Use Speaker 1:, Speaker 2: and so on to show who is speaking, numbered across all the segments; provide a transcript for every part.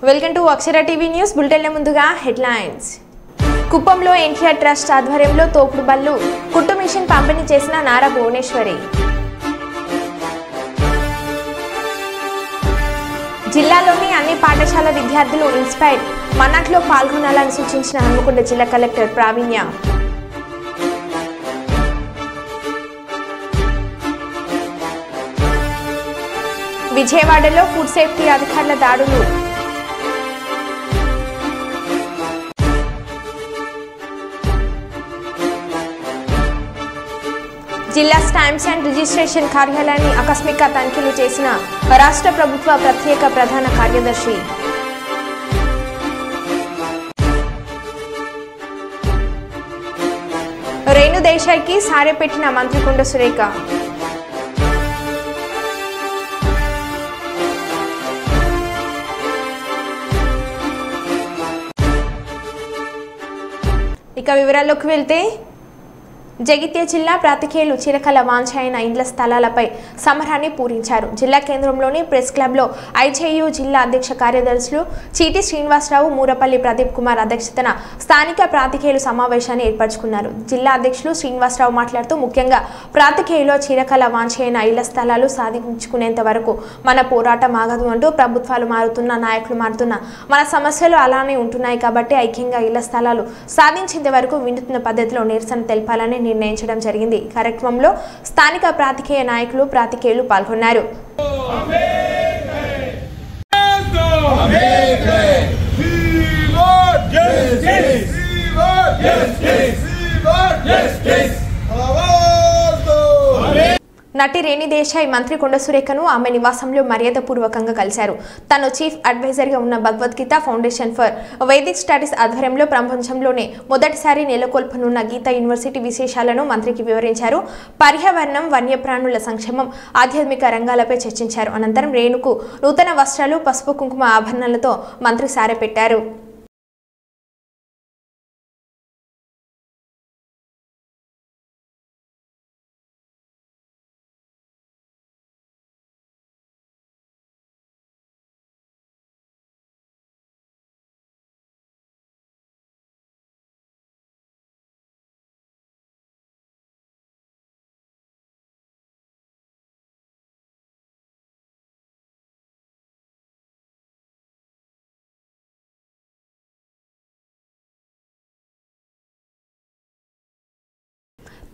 Speaker 1: Welcome to Akshara TV news bulletin ముందుగా headlines. కుప్పంలో NTR trust ఆధ్వర్యంలో తోపుడు బళ్ళు కుట్టు మిషన్ పంపిణీ చేసిన నారా భువనేశ్వరి. జిల్లాలోని అన్ని పాఠశాల విద్యార్థులు ఇన్స్పైర్ మన్నట్లో పాల్గొనాలని సూచించిన హన్మకొండ జిల్లా కలెక్టర్ ప్రావీణ్య. విజయవాడలో ఫుడ్ సేఫ్టీ అధికారుల దాడులు. జిల్లా స్టాంప్స్ అండ్ రిజిస్ట్రేషన్ కార్యాలయాన్ని ఆకస్మిక తనిఖీలు చేసిన రాష్ట్ర ప్రభుత్వ ప్రత్యేక ప్రధాన కార్యదర్శి. రేణు దేశాయ్కి సారె పెట్టిన మంత్రి కొండ సురేఖ. ఇక వివరాల్లోకి వెళ్తే జగిత్యాల జిల్లా ప్రాతికేయులు చిరకాల వాంఛ అయిన ఇండ్ల స్థలాలపై సమరాన్ని పూరించారు. జిల్లా కేంద్రంలోని ప్రెస్ క్లబ్లో ఐజేయూ జిల్లా అధ్యక్ష కార్యదర్శులు చీటి శ్రీనివాసరావు, మూరపల్లి ప్రదీప్ కుమార్ అధ్యక్షతన స్థానిక ప్రాతికేయులు సమావేశాన్ని ఏర్పరచుకున్నారు. జిల్లా అధ్యక్షులు శ్రీనివాసరావు మాట్లాడుతూ ముఖ్యంగా ప్రాతికేయులో చిరకాల వాంఛ అయిన ఇళ్ల స్థలాలు సాధించుకునేంత వరకు మన పోరాటం ఆగదు అంటూ ప్రభుత్వాలు మారుతున్నా, నాయకులు మారుతున్నా మన సమస్యలు అలానే ఉంటున్నాయి కాబట్టి ఐక్యంగా ఇళ్ల స్థలాలు సాధించేంత వరకు వినూత్న పద్ధతిలో నిరసన తెలపాలని నిర్ణయించడం జరిగింది. ఈ కార్యక్రమంలో స్థానిక ప్రాతికేయ నాయకులు, ప్రాతికేయులు పాల్గొన్నారు. నటి రేణు దేశాయ్ మంత్రి కొండ సురేఖను ఆమె నివాసంలో మర్యాదపూర్వకంగా కలిశారు. తాను చీఫ్ అడ్వైజర్గా ఉన్న Bhagavad Gita foundation for Vaidik studies ఆధ్వర్యంలో ప్రపంచంలోనే మొదటిసారి నెలకొల్పనున్న గీతా యూనివర్సిటీ విశేషాలను మంత్రికి వివరించారు. పర్యావరణం, వన్యప్రాణుల సంక్షేమం, ఆధ్యాత్మిక రంగాలపై చర్చించారు. అనంతరం రేణుకు నూతన వస్త్రాలు, పసుపు కుంకుమ ఆభరణాలతో మంత్రి సారె పెట్టారు.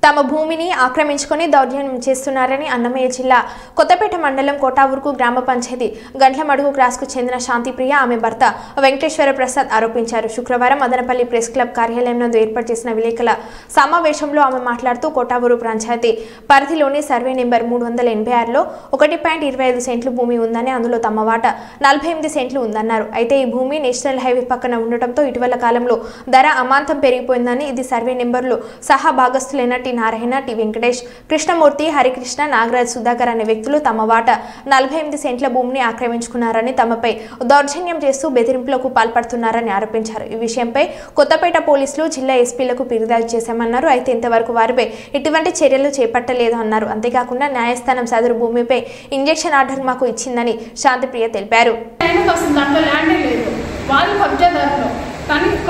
Speaker 1: తమ భూమిని ఆక్రమించుకొని దౌర్జన్యం చేస్తున్నారని అన్నమయ్య జిల్లా కొత్తపేట మండలం కోటావూరుకు గ్రామ పంచాయతీ గంట్లమడుగు క్రాస్కు చెందిన శాంతిప్రియ, ఆమె భర్త వెంకటేశ్వర ప్రసాద్ ఆరోపించారు. శుక్రవారం మదనపల్లి ప్రెస్ క్లబ్ కార్యాలయం నందు ఏర్పాటు చేసిన విలేకరుల సమావేశంలో ఆమె మాట్లాడుతూ కోటావూరు పంచాయతీ పరిధిలోని సర్వే నెంబర్ 386లో 1.25 సెంట్లు భూమి ఉందని, అందులో తమ వాటా 48 సెంట్లు ఉందన్నారు. అయితే ఈ భూమి నేషనల్ హైవే పక్కన ఉండటంతో ఇటీవల కాలంలో ధర అమాంతం పెరిగిపోయిందని, ఇది సర్వే నెంబర్లు సహా భాగస్తులైన నారాయణ, టి వెంకటేష్, కృష్ణమూర్తి, హరికృష్ణ, నాగరాజ్, సుధాకర్ అనే వ్యక్తులు తమ వాటా 48 సెంట్ల భూమిని ఆక్రమించుకున్నారని, తమపై దౌర్జన్యం చేస్తూ బెదిరింపులకు పాల్పడుతున్నారని ఆరోపించారు. ఈ విషయంపై కొత్తపేట పోలీసులు, జిల్లా ఎస్పీలకు ఫిర్యాదు చేశామన్నారు. అయితే ఇంతవరకు వారిపై ఎటువంటి చర్యలు చేపట్టలేదు అన్నారు. అంతేకాకుండా న్యాయస్థానం సదరు భూమిపై ఇంజెక్షన్ ఆర్డర్ మాకు ఇచ్చిందని శాంతిప్రియ తెలిపారు.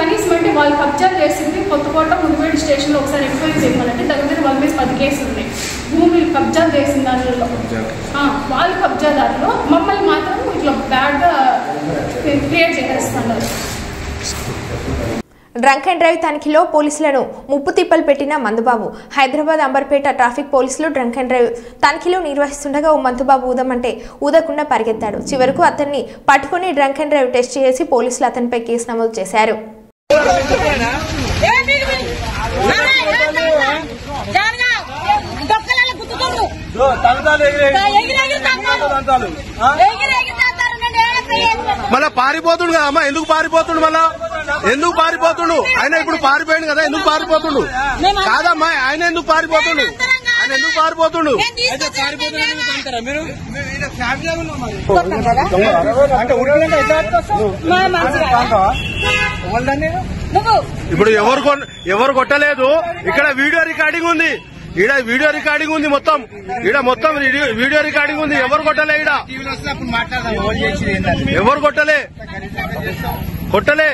Speaker 2: కనీసం అంటే వాళ్ళు కబ్జా చేసింది కొత్తకోట ముదిపేట స్టేషన్లో ఒకసారి ఎంక్వైరీ చేయమనంటే దగ్గర వాళ్ళ మీద 10 కేసులు ఉన్నాయి. భూములు కబ్జా చేసిన దానిలో వాళ్ళు కబ్జాదారులు మమ్మల్ని మాత్రం ఇట్లా బ్యాడ్గా క్రియేట్ చేస్తున్నారు.
Speaker 1: డ్రంక్ అండ్ డ్రైవ్ తనిఖీలో పోలీసులను ముప్పు తిప్పలు పెట్టిన మందుబాబు. హైదరాబాద్ అంబర్పేట ట్రాఫిక్ పోలీసులు డ్రంక్ అండ్ డ్రైవ్ తనిఖీలు నిర్వహిస్తుండగా ఓ మందుబాబు ఊదమంటే ఊదకుండా పరిగెత్తాడు. చివరకు అతన్ని పట్టుకుని డ్రంక్ అండ్ డ్రైవ్ టెస్ట్ చేసి పోలీసులు అతనిపై కేసు నమోదు చేశారు.
Speaker 3: మళ్ళా పారిపోతుండు కదా అమ్మా, ఎందుకు పారిపోతుండు? మళ్ళా ఎందుకు పారిపోతుండు? ఆయన ఇప్పుడు పారిపోయాడు కదా, ఎందుకు పారిపోతుండు? కాదమ్మా, ఆయన ఎందుకు పారిపోతుండు? ఆయన ఎందుకు పారిపోతుండు? ఇప్పుడు ఎవరు కొట్టలేదు, ఇక్కడ వీడియో రికార్డింగ్ ఉంది. ఈడ వీడియో రికార్డింగ్ ఉంది మొత్తం. ఈడ మొత్తం వీడియో రికార్డింగ్ ఉంది. ఎవరు కొట్టలే? ఈడ ఎవరు కొట్టలే? కొట్టలే.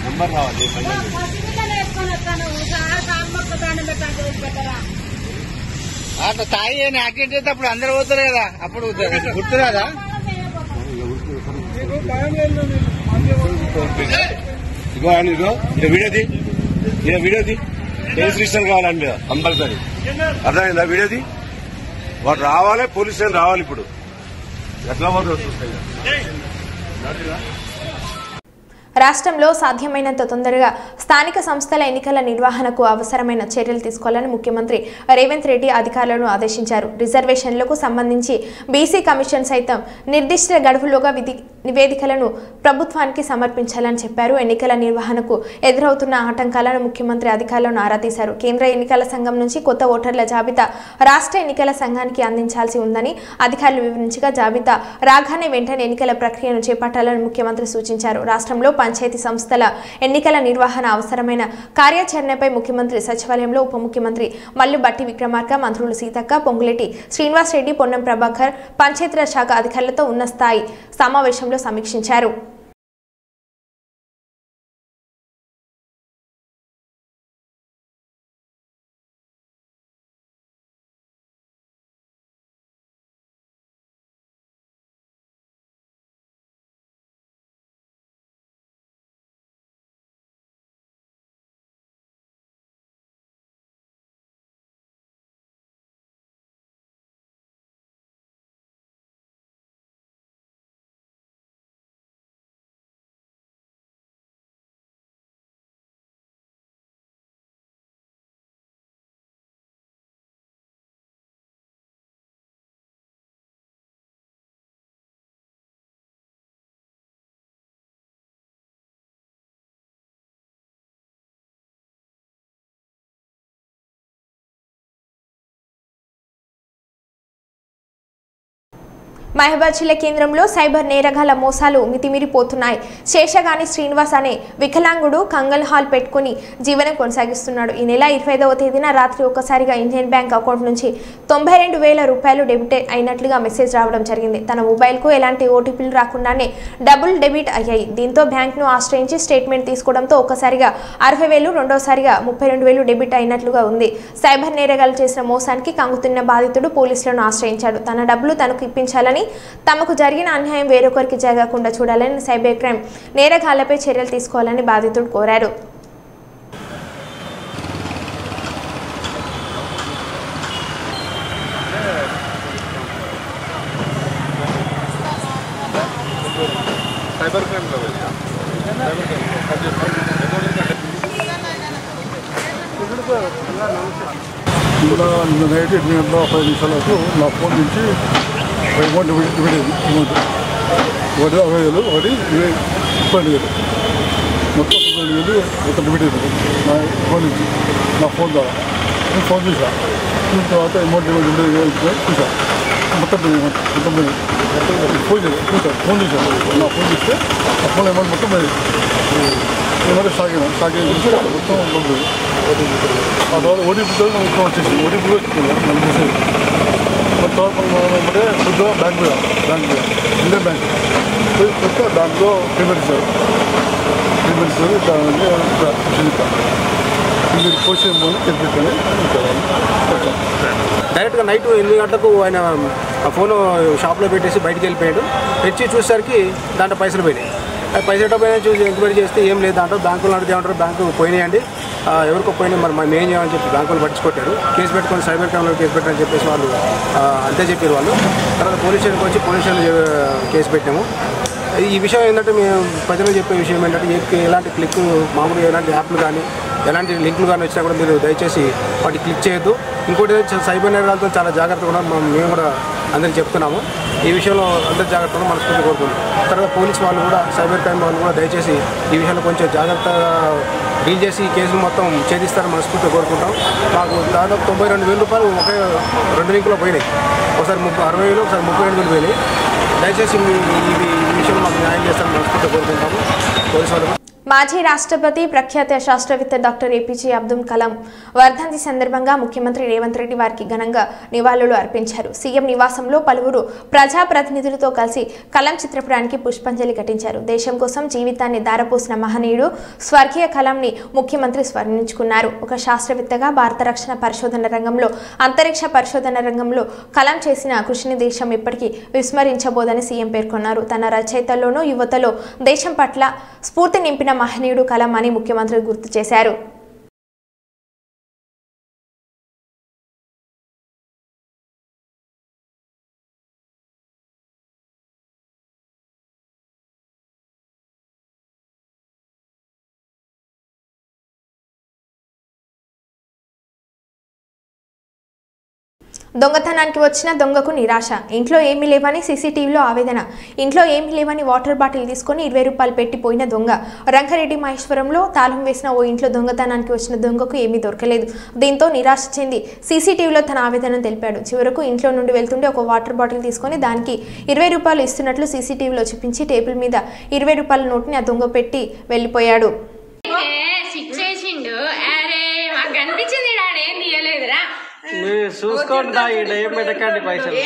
Speaker 4: నంబర్ రావాలి. అట్లా తాయి యాక్సిడెంట్ అయితే అప్పుడు అందరు పోతారు కదా, అప్పుడు గుర్తు కదా.
Speaker 3: ఇగో వీడియోది, వీడియోది రిజిస్ట్రేషన్ కావాలండి కంపల్సరీ. అర్థమైందా? వీడియోది వాడు రావాలి, పోలీస్ స్టేషన్ రావాలి. ఇప్పుడు ఎట్లా పోతుంది చూస్తాయి.
Speaker 1: రాష్ట్రంలో సాధ్యమైనంత తొందరగా స్థానిక సంస్థల ఎన్నికల నిర్వహణకు అవసరమైన చర్యలు తీసుకోవాలని ముఖ్యమంత్రి రేవంత్ రెడ్డి అధికారులను ఆదేశించారు. రిజర్వేషన్లకు సంబంధించి బీసీ కమిషన్ సైతం నిర్దిష్ట గడువులోగా నివేదికలను ప్రభుత్వానికి సమర్పించాలని చెప్పారు. ఎన్నికల నిర్వహణకు ఎదురవుతున్న ఆటంకాలను ముఖ్యమంత్రి అధికారులను ఆరా తీశారు. కేంద్ర ఎన్నికల సంఘం నుంచి కొత్త ఓటర్ల జాబితా రాష్ట్ర ఎన్నికల సంఘానికి అందించాల్సి ఉందని అధికారులు వివరించగా, జాబితా రాగానే వెంటనే ఎన్నికల ప్రక్రియను చేపట్టాలని ముఖ్యమంత్రి సూచించారు. రాష్ట్రంలో పంచాయతీ సంస్థల ఎన్నికల నిర్వహణ అవసరమైన కార్యాచరణపై ముఖ్యమంత్రి సచివాలయంలో ఉప ముఖ్యమంత్రి మల్లు బట్టి విక్రమార్క, మంత్రులు సీతక్క, పొంగులేటి శ్రీనివాస్ రెడ్డి, పొన్నం ప్రభాకర్ పంచాయతీరాజ్ శాఖ అధికారులతో ఉన్న స్థాయి సమావేశంలో సమీక్షించారు. మహబూబాబాద్ జిల్లా కేంద్రంలో సైబర్ నేరగాళ్ల మోసాలు మితిమీరిపోతున్నాయి. శేషగాని శ్రీనివాస్ అనే వికలాంగుడు కంగల్ హాల్ పెట్టుకుని జీవనం కొనసాగిస్తున్నాడు. ఈ నెల 25వ తేదీన రాత్రి ఒక్కసారిగా ఇండియన్ బ్యాంక్ అకౌంట్ నుంచి 92,000 రూపాయలు డెబిట్ అయినట్లుగా మెసేజ్ రావడం జరిగింది. తన మొబైల్కు ఎలాంటి ఓటీపీలు రాకుండానే డబ్బులు డెబిట్ అయ్యాయి. దీంతో బ్యాంక్ను ఆశ్రయించి స్టేట్మెంట్ తీసుకోవడంతో ఒక్కసారిగా 60,000, రెండోసారిగా 32,000 డెబిట్ అయినట్లుగా ఉంది. సైబర్ నేరగాళ్లు చేసిన మోసానికి కంగుతున్న బాధితుడు పోలీసులను ఆశ్రయించాడు. తన డబ్బులు తనకు ఇప్పించాలని, తమకు జరిగిన అన్యాయం వేరొకరికి జరగకుండా చూడాలని, సైబర్ క్రైమ్ నేరగాళ్లపై చర్యలు తీసుకోవాలని బాధితుడు కోరారు.
Speaker 5: నైట్ 8 గంటల 10 నిమిషాలకు నా ఫోన్ నుంచి అమౌంట్ విడేది. అమౌంట్ ఒకటి 60,000, ఒకటి 32,000, మొత్తం 32,000 మొత్తం విడేది నా ఫోన్ నుంచి, నా ఫోన్ ద్వారా. నేను ఫోన్ చూసా. చూసిన తర్వాత అమౌంట్ చూసా. మొత్తం ఫోన్ చూసాను. ఫోన్ చూసాను. నా ఫోన్ చూస్తే ఆ ఫోన్ అమౌంట్ మొత్తం ఏమంటే స్టాక్ చూస్తే మొత్తం ఉంటుంది. ఆ తర్వాత ఓటీపీతో మొత్తం వచ్చేసి ఓటీపీ వచ్చింది మెసేజ్. తర్వాత ఏమంటే కొద్దిగా బ్యాంక్ ఇండియన్ బ్యాంక్ కొత్త దాంట్లో పేమెంట్ ఇస్తారు. మీరు పోసే ముందు చెప్పిస్తాను.
Speaker 6: డైరెక్ట్గా నైట్ 8 గంటలకు ఆయన ఆ ఫోన్ షాప్లో పెట్టేసి బయటికి వెళ్ళిపోయాడు. తెచ్చి చూసేసరికి దాంట్లో పైసలు పోయినాయి. పైసలు పోయినా చూసి ఎంక్వైరీ చేస్తే ఏం లేదు దాంట్లో. బ్యాంకులు అడిగితే ఏమంటారు, బ్యాంకు పోయినాయండి, ఎవరికో పోయినాయి, మరి మేము ఏం చేయాలని చెప్పి బ్యాంకులు పట్టించుకొట్టారు. కేసు పెట్టుకొని సైబర్ క్రైమ్లో కేసు పెట్టారని చెప్పేసి వాళ్ళు అంతే చెప్పారు వాళ్ళు. తర్వాత పోలీస్ స్టేషన్కి వచ్చి పోలీస్ స్టేషన్ కేసు పెట్టాము. ఈ విషయం ఏంటంటే మేము ప్రజలకు చెప్పే విషయం ఏంటంటే ఎలాంటి క్లిక్ మామూలుగా ఎలాంటి యాప్లు కానీ ఎలాంటి లింకులు కానీ వచ్చినా కూడా మీరు దయచేసి వాటికి క్లిక్ చేయొద్దు. ఇంకోటి సైబర్ నేరాలతో చాలా జాగ్రత్తగా ఉన్నాం, మేము కూడా అందరికీ చెప్తున్నాము. ఈ విషయంలో అందరి జాగ్రత్తగా మనస్ఫూర్తి కోరుకుంటున్నాం. తర్వాత పోలీస్ వాళ్ళు కూడా సైబర్ క్రైమ్ వాళ్ళు కూడా దయచేసి ఈ విషయంలో కొంచెం జాగ్రత్తగా డీల్ చేసి ఈ కేసులు మొత్తం ఛేదిస్తారని మనస్ఫూర్తిగా కోరుకుంటాం. మాకు దాదాపు 92,000 రూపాయలు ఒకే 2 లింకులో పోయినాయి. ఒకసారి 60,000, ఒకసారి 32,000 పోయినాయి. దయచేసి ఈ విషయంలో మాకు న్యాయం చేస్తారని మనస్ఫూర్తిగా కోరుకుంటాము పోలీసు వాళ్ళు.
Speaker 1: మాజీ రాష్ట్రపతి ప్రఖ్యాత శాస్త్రవేత్త డాక్టర్ ఏపీజే అబ్దుల్ కలాం వర్ధంతి సందర్భంగా ముఖ్యమంత్రి రేవంత్ రెడ్డి వారికి ఘనంగా నివాళులు అర్పించారు. సీఎం నివాసంలో పలువురు ప్రజాప్రతినిధులతో కలిసి కలాం చిత్రపటానికి పుష్పాంజలి ఘటించారు. దేశం కోసం జీవితాన్ని దారపోసిన మహనీయుడు స్వర్గీయ కలాంని ముఖ్యమంత్రి స్మరించుకున్నారు. ఒక శాస్త్రవేత్తగా భారత రక్షణ పరిశోధన రంగంలో, అంతరిక్ష పరిశోధన రంగంలో కలాం చేసిన కృషిని దేశం ఇప్పటికీ విస్మరించబోదని సీఎం పేర్కొన్నారు. తన రచయితల్లోనూ యువతలో దేశం పట్ల స్ఫూర్తి నింపిన మహనీయుడు కలాం అని ముఖ్యమంత్రి గుర్తు చేశారు. దొంగతనానికి వచ్చిన దొంగకు నిరాశ. ఇంట్లో ఏమీ లేవని సీసీటీవీలో ఆవేదన. ఇంట్లో ఏమీ లేవని వాటర్ బాటిల్ తీసుకొని 20 రూపాయలు పెట్టిపోయిన దొంగ. రంగారెడ్డి మహేశ్వరంలో తాళం వేసిన ఓ ఇంట్లో దొంగతనానికి వచ్చిన దొంగకు ఏమీ దొరకలేదు. దీంతో నిరాశ చెంది సీసీటీవీలో తన ఆవేదనను తెలిపాడు. చివరకు ఇంట్లో నుండి వెళ్తుండే ఒక వాటర్ బాటిల్ తీసుకొని దానికి 20 రూపాయలు ఇస్తున్నట్లు సీసీటీవీలో చూపించి టేబుల్ మీద 20 రూపాయల నోటుని ఆ దొంగ పెట్టి వెళ్ళిపోయాడు.
Speaker 7: చూసుకోండి ఏం పెట్టకండి పైసలు.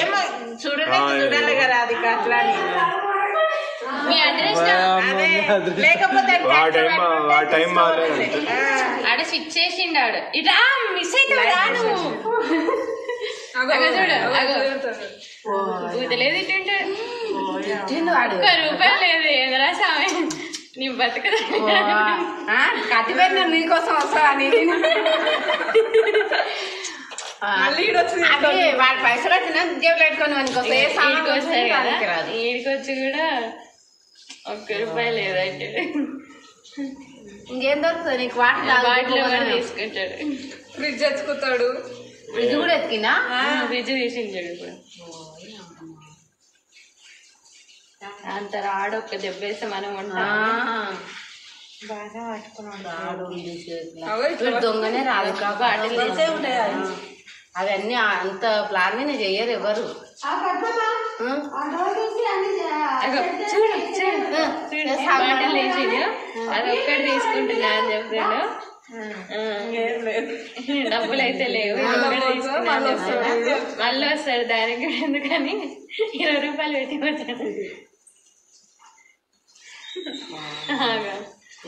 Speaker 8: చూడాలి కదా అది అట్లా ఆడ స్విచ్ చేసిండు. ఆడు ఇట్లా మిస్ అవుతాడా నువ్వు? లేదు ఇటుంటే 1 రూపాయలు లేదు. ఎదురా స్వామి నీ బతుకదా కత్తిపోయిన నీకోసం వస్తా అని వాడి పైసలు వచ్చిన జేబులు పెట్టుకొని ఈడికొచ్చి కూడా 1 రూపాయి లేదంటే ఇంకేం దొరుకుతుంది నీకు? వాటిలో కూడా తీసుకుంటాడు. ఫ్రిడ్జ్ ఎత్తుకుతాడు. ఫ్రిడ్జ్ కూడా ఎత్తుకినా? ఫ్రిడ్జ్ తీసించాడు. ఇప్పుడు అంత రాడు ఒక్క దెబ్బేస్తే మనం ఉంటాం. బాగా పట్టుకున్నాడు దొంగనే రాదు కాబట్టి ఉంటాయి. అవన్నీ అంత ప్లాన్ చెయ్యరు ఎవరు. అది ఒక్కటి తీసుకుంటున్నా అని చెప్తాడు. డబ్బులు అయితే లేవు, మళ్ళీ వస్తాడు దానికి. ఎందుకని 20 రూపాయలు పెట్టి వచ్చాడు.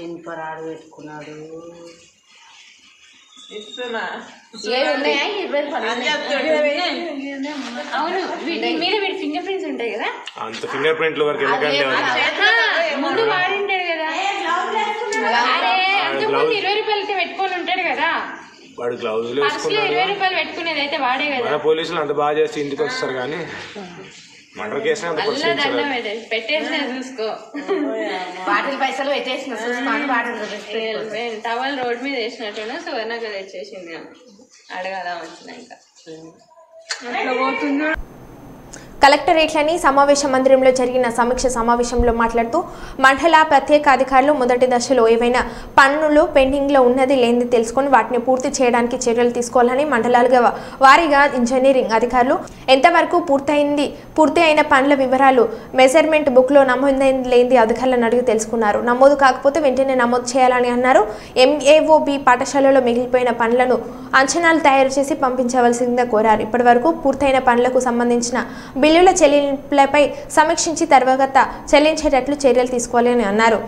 Speaker 8: ఇనుపరాడు పెట్టుకున్నాడు. అవును మీద వీడి ఫింగర్ ప్రింట్స్ ఉంటాయి కదా.
Speaker 3: అంత ఫింగర్ ప్రింట్ల వరకు
Speaker 8: ముందు వాడింటాడు కదా. అరే అంతకుముందు 20 రూపాయలకి పెట్టుకొని ఉంటాడు కదా.
Speaker 3: వాడు గ్లౌజ్
Speaker 8: 20 రూపాయలు పెట్టుకునేది అయితే వాడే కదా.
Speaker 3: పోలీసులు అంత బాగా చేసి ఇంటికి వస్తారు కానీ మర్డర్ కేసు
Speaker 8: పెట్టేసిన చూసుకో. బాటిల్ పైసలు పెట్టేసిన టవల్ రోడ్ మీద వేసినట్టున్నా సువర్ణక తెచ్చేసింది. అడగాల వచ్చినాక
Speaker 1: కలెక్టరేట్లోని సమావేశ మందిరంలో జరిగిన సమీక్ష సమావేశంలో మాట్లాడుతూ మండల ప్రత్యేక అధికారులు మొదటి దశలో ఏవైనా పనులు పెండింగ్లో ఉన్నది లేనిది తెలుసుకొని వాటిని పూర్తి చేయడానికి చర్యలు తీసుకోవాలని మండలాలుగా వారీగా ఇంజనీరింగ్ అధికారులు ఎంతవరకు పూర్తి అయిన పనుల వివరాలు మెజర్మెంట్ బుక్లో నమోదైంది లేనిది అధికారులను అడిగి తెలుసుకున్నారు. నమోదు కాకపోతే వెంటనే నమోదు చేయాలని అన్నారు. MAOB పాఠశాలలో మిగిలిపోయిన పనులను అంచనాలు తయారు చేసి పంపించవలసిందిగా కోరారు. ఇప్పటి వరకు పూర్తయిన పనులకు సంబంధించిన బిల్లుల చెల్లింపులపై సమీక్షించి తర్వాత చెల్లించేటట్లు చర్యలు తీసుకోవాలని అన్నారు.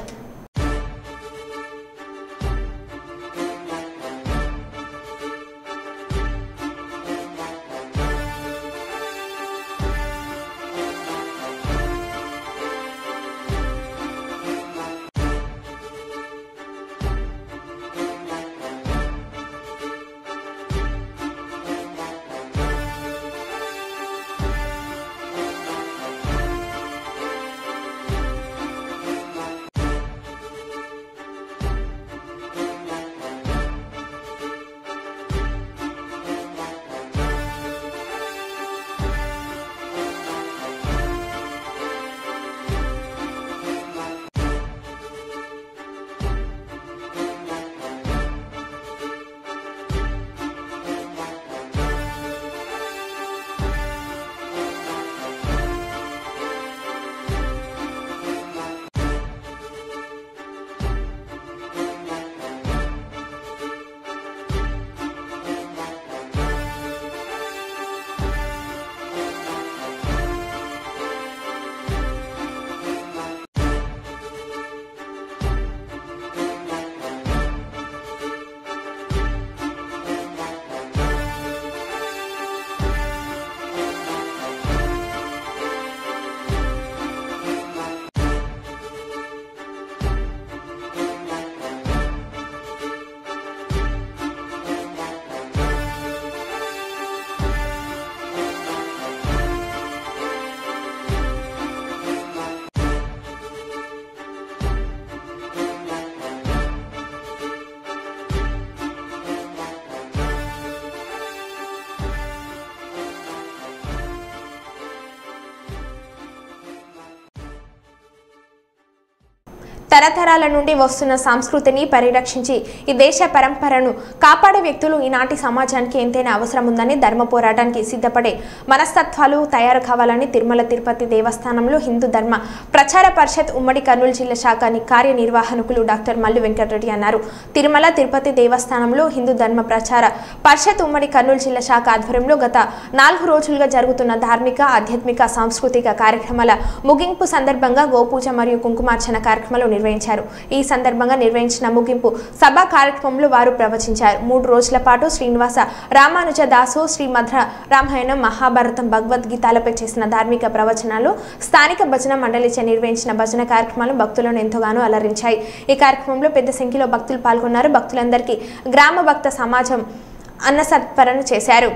Speaker 1: తరతరాల నుండి వస్తున్న సంస్కృతిని పరిరక్షించి ఈ దేశ పరంపరను కాపాడే వ్యక్తులు ఈనాటి సమాజానికి ఎంతైనా అవసరం ఉందని ధర్మ పోరాటానికి సిద్ధపడే మనస్తత్వాలు తయారు కావాలని తిరుమల తిరుపతి దేవస్థానంలో హిందూ ధర్మ ప్రచార పరిషత్ ఉమ్మడి కర్నూలు జిల్లా శాఖ కార్యనిర్వాహకులు డాక్టర్ మల్లు వెంకటరెడ్డి అన్నారు. తిరుమల తిరుపతి దేవస్థానంలో హిందూ ధర్మ ప్రచార పరిషత్ ఉమ్మడి కర్నూలు జిల్లా శాఖ ఆధ్వర్యంలో గత 4 రోజులుగా జరుగుతున్న ధార్మిక ఆధ్యాత్మిక సాంస్కృతిక కార్యక్రమాల ముగింపు సందర్భంగా గోపూజ మరియు కుంకుమార్చన కార్యక్రమాలు నిర్వహించారు. ఈ సందర్భంగా నిర్వహించిన ముగింపు సభా కార్యక్రమంలో వారు ప్రవచించారు. 3 రోజుల పాటు శ్రీనివాస రామానుజ దాసు శ్రీమద్ రామాయణం మహాభారతం భగవద్గీతలపై చేసిన ధార్మిక ప్రవచనాలు స్థానిక భజన మండలిచే నిర్వహించిన భజన కార్యక్రమాలు భక్తులను ఎంతగానో అలరించాయి. ఈ కార్యక్రమంలో పెద్ద సంఖ్యలో భక్తులు పాల్గొన్నారు. భక్తులందరికీ గ్రామ భక్త సమాజం అన్న సత్పరణ చేశారు.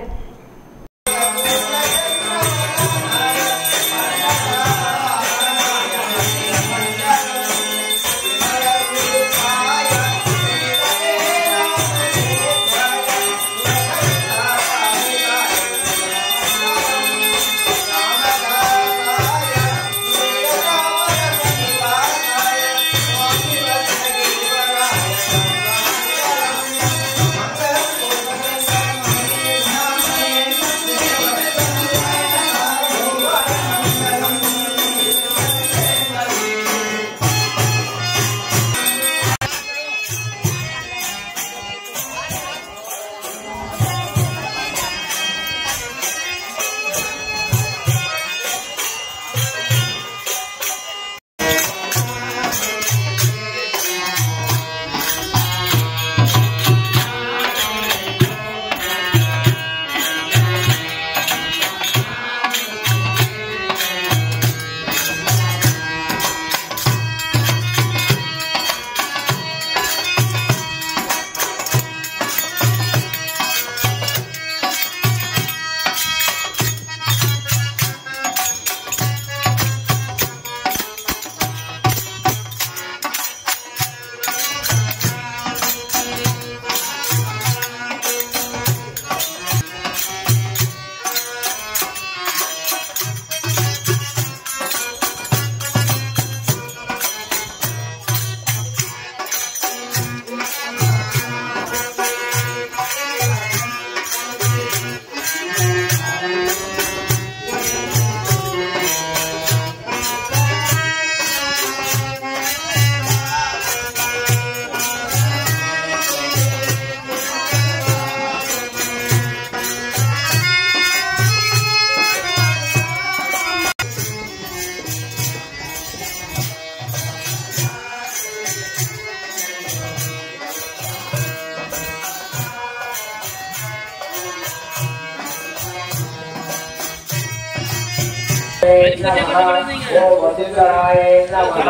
Speaker 9: ఓం వదిందరాయ నమః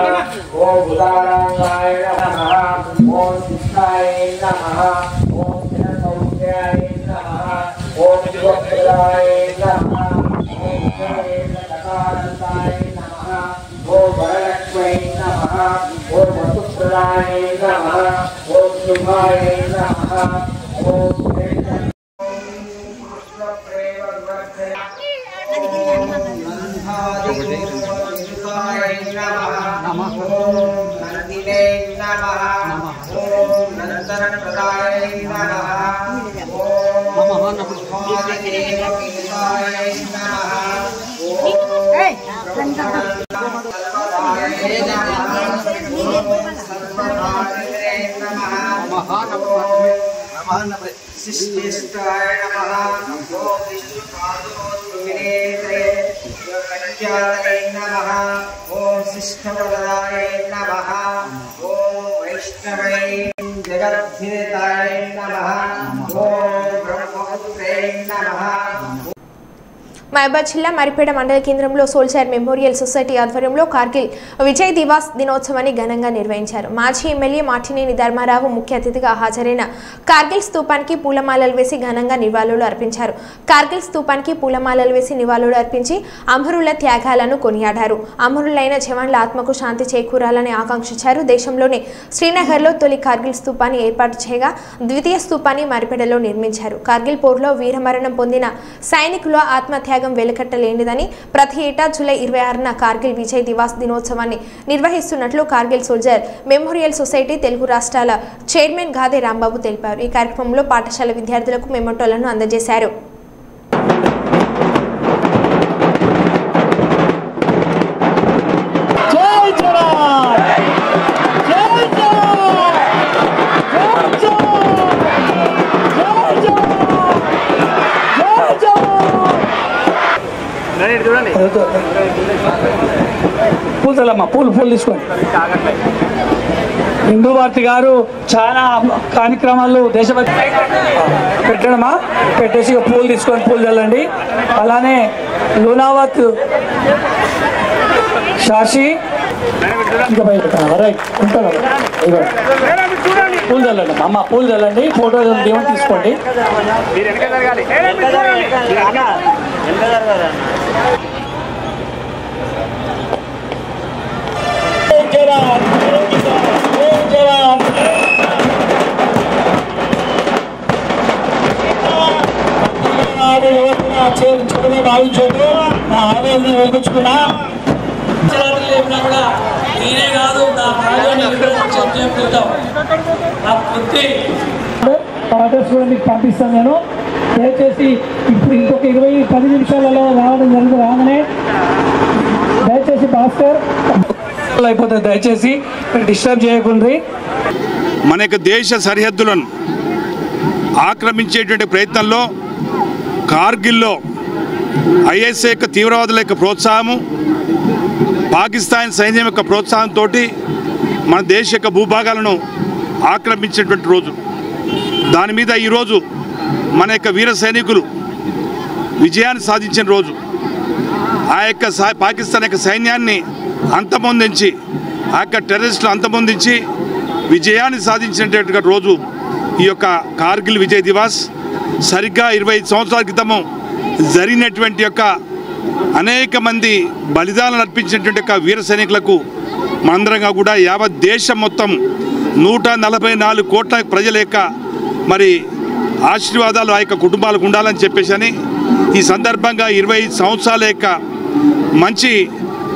Speaker 9: ఓం ఉదారాయ నమః ఓం కృష్ణాయ నమః ఓం జ్ఞానౌఖ్యాయ నమః ఓం శివప్రదాయ నమః ఓం జయకారంతాయ నమః ఓం వరలక్ష్మై నమః ఓం వసుప్రదాయ నమః ఓం శుభాయ నమః ఓం शिष्टाय नमः ओम विष्णुपादोत्तमेत्रे कल्याणाय नमः ओम शिष्टवरदाय नमः ओम वैष्णवे जगद्धिताय नमः ओम ब्रह्मपुत्रे नमः.
Speaker 1: మహబూబాబాద్ జిల్లా మరిపేట మండల కేంద్రంలో సోల్జర్ మెమోరియల్ సొసైటీ ఆధ్వర్యంలో కార్గిల్ విజయ్ దివాస్ దినోత్సవాన్ని ఘనంగా నిర్వహించారు. మాజీ ఎమ్మెల్యే మాటినేని ధర్మారావు ముఖ్య అతిథిగా హాజరైన కార్గిల్ స్తూపానికి పూలమాలలు వేసి ఘనంగా నివాళులు అర్పించారు. కార్గిల్ స్తూపానికి పూలమాలలు వేసి నివాళులు అర్పించి అమరుల త్యాగాలను కొనియాడారు. అమరులైన జవాన్ల ఆత్మకు శాంతి చేకూరాలని ఆకాంక్షించారు. దేశంలోనే శ్రీనగర్లో తొలి కార్గిల్ స్తూపాన్ని ఏర్పాటు చేయగా ద్వితీయ స్తూపాన్ని మరిపేటలో నిర్మించారు. కార్గిల్ పోర్లో వీరమరణం పొందిన సైనికుల ఆత్మత్యాగ శిలాయుగం వెలుకట్టలేనిదని ప్రతి ఏటా జూలై 26న కార్గిల్ విజయ్ దివాస్ దినోత్సవాన్ని నిర్వహిస్తున్నట్లు Kargil soldier memorial society Telugu రాష్ట్రాల చైర్మన్ గాదే రాంబాబు తెలిపారు. ఈ కార్యక్రమంలో పాఠశాల విద్యార్థులకు మెమోటోలను అందజేశారు.
Speaker 10: పూలు తీసుకోండి. హిందూ భారతి గారు చాలా కార్యక్రమాలు దేశభక్తి పెట్టడమా పెట్టేసి పూలు తీసుకొని పూలు చల్లండి. అలానే లూనావత్ శాషి ఇంకా రైట్ ఉంటాను పూలు చల్లండి అమ్మ పూలు చల్లండి. ఫోటో దేవుని తీసుకోండి. భావించదు నా ఆవేదన వెలిపించుకున్నా నేనే కాదు నా మీకు పంపిస్తాను. నేను దయచేసి ఇప్పుడు ఇంకొక 10 నిమిషాలలో రావడం జరుగుతుంది. రాగానే దయచేసి భాస్కర్ అయిపోతుంది. దయచేసి డిస్టర్బ్ చేయకుండా
Speaker 11: మన యొక్క దేశ సరిహద్దులను ఆక్రమించేటువంటి ప్రయత్నంలో కార్గిల్లో ఐఎస్ఐ యొక్క తీవ్రవాదుల యొక్క ప్రోత్సాహము, పాకిస్తాన్ సైన్యం యొక్క ప్రోత్సాహంతో మన దేశ యొక్క భూభాగాలను ఆక్రమించేటువంటి రోజు. దాని మీద ఈరోజు మన యొక్క వీర సైనికులు విజయాన్ని సాధించిన రోజు. ఆ యొక్క పాకిస్తాన్ యొక్క సైన్యాన్ని అంతమొందించి, ఆ యొక్క టెర్రరిస్టులు అంతమొందించి విజయాన్ని సాధించినటువంటి రోజు ఈ యొక్క కార్గిల్ విజయ్ దివాస్. సరిగ్గా 25 సంవత్సరాల క్రితము జరిగినటువంటి యొక్క అనేక మంది బలిదానాలు అర్పించినటువంటి యొక్క వీర సైనికులకు మనందరంగా కూడా యావత్ దేశం మొత్తం 144 కోట్ల ప్రజల యొక్క మరి ఆశీర్వాదాలు ఆ యొక్క కుటుంబాలకు ఉండాలని చెప్పేసి ఈ సందర్భంగా 25 సంవత్సరాల యొక్క మంచి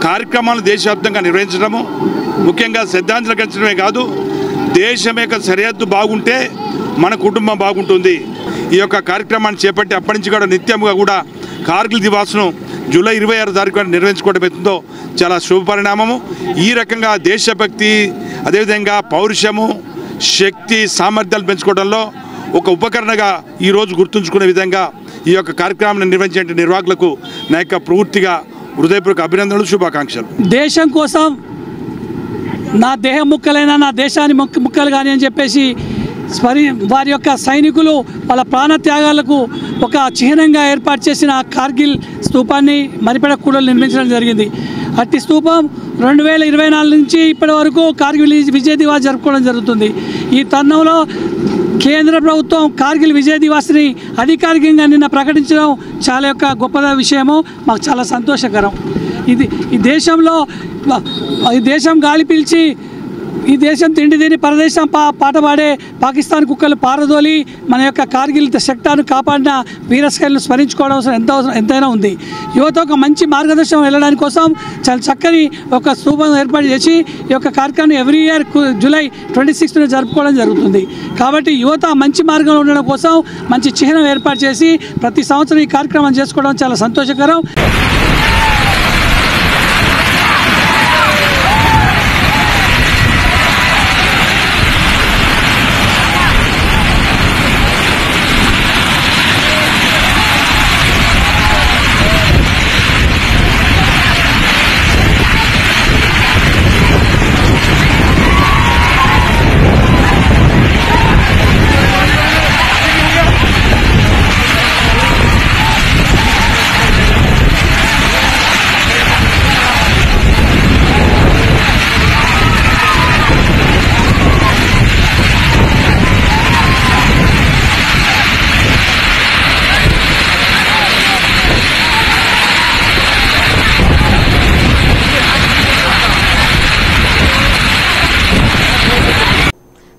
Speaker 11: కార్యక్రమాలను దేశవ్యాప్తంగా నిర్వహించడము, ముఖ్యంగా శ్రద్ధాంజలి ఘటించడమే కాదు, దేశం యొక్క సరిహద్దు బాగుంటే మన కుటుంబం బాగుంటుంది. ఈ యొక్క కార్యక్రమాన్ని చేపట్టి అప్పటి నుంచి కూడా నిత్యంగా కూడా కార్గిల్ దివాస్ను జూలై 26 తారీఖు నిర్వహించుకోవడం అవుతుందో చాలా శుభ పరిణామము. ఈ రకంగా దేశభక్తి, అదేవిధంగా పౌరుషము, శక్తి, సామర్థ్యాలు పెంచుకోవడంలో ఒక ఉపకరణగా ఈరోజు గుర్తుంచుకునే విధంగా ఈ యొక్క కార్యక్రమాన్ని నిర్వహించే నిర్వాహకులకు నా యొక్క పూర్తిగా హృదయపూర్వక అభినందనలు, శుభాకాంక్షలు.
Speaker 10: దేశం కోసం నా దేహ ముక్కలైనా నా దేశాన్ని ముక్కలు కానీ అని చెప్పేసి వారి యొక్క సైనికులు వాళ్ళ ప్రాణత్యాగాలకు ఒక చిహ్నంగా ఏర్పాటు చేసిన కార్గిల్ స్తూపాన్ని మరిపెడ కూడలు నిర్మించడం జరిగింది. అట్టి స్తూపం 2024 నుంచి ఇప్పటి వరకు కార్గిల్ విజయ్ దివాస్ జరుపుకోవడం జరుగుతుంది. ఈ తరుణంలో కేంద్ర ప్రభుత్వం కార్గిల్ విజయ్ దివాస్ని అధికారికంగా నిన్న ప్రకటించడం చాలా యొక్క గొప్ప విషయము, మాకు చాలా సంతోషకరం. ఈ దేశం గాలి పీల్చి ఈ దేశం తిండి తిని పరదేశం పాట పాడే పాకిస్తాన్ కుక్కలు పారదోలి మన యొక్క కార్గిల్ సెక్టార్ను కాపాడిన వీరశైలను స్మరించుకోవడం ఎంతైనా ఉంది. యువత ఒక మంచి మార్గదర్శనం వెళ్ళడానికి కోసం చాలా చక్కని ఒక స్తూపం ఏర్పాటు చేసి ఈ యొక్క కార్యక్రమం ఎవ్రీ ఇయర్ జూలై 26న జరుపుకోవడం జరుగుతుంది. కాబట్టి యువత మంచి మార్గంలో ఉండడం కోసం మంచి చిహ్నం ఏర్పాటు చేసి ప్రతి సంవత్సరం ఈ కార్యక్రమం చేసుకోవడం చాలా సంతోషకరం.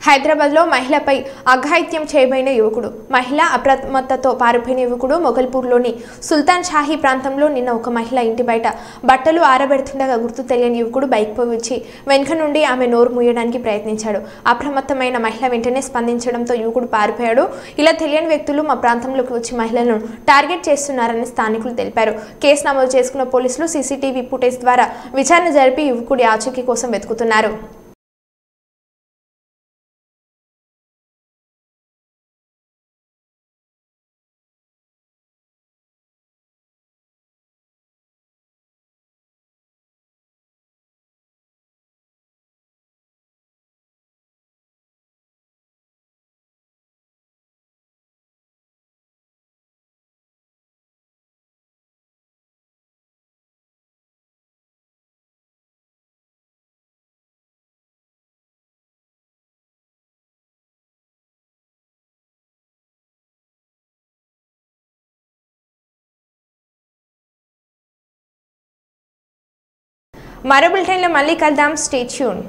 Speaker 1: హైదరాబాద్లో మహిళపై అఘాయిత్యం చేయబోయిన యువకుడు. మహిళ అప్రమత్తతో పారిపోయిన యువకుడు మొగల్పూర్లోని సుల్తాన్ షాహీ ప్రాంతంలో నిన్న ఒక మహిళ ఇంటి బయట బట్టలు ఆరబెడుతుండగా గుర్తు తెలియని యువకుడు బైక్పై వచ్చి వెనుక నుండి ఆమె నోరు మూయడానికి ప్రయత్నించాడు. అప్రమత్తమైన మహిళ వెంటనే స్పందించడంతో యువకుడు పారిపోయాడు. ఇలా తెలియని వ్యక్తులు మా ప్రాంతంలోకి వచ్చి మహిళలను టార్గెట్ చేస్తున్నారని స్థానికులు తెలిపారు. కేసు నమోదు చేసుకున్న పోలీసులు సీసీటీవీ ఫుటేజ్ ద్వారా విచారణ జరిపి యువకుడి ఆచూకీ కోసం వెతుకుతున్నారు. మరో బులెటిన్లో మళ్ళీ కలుద్దాం. Stay tune.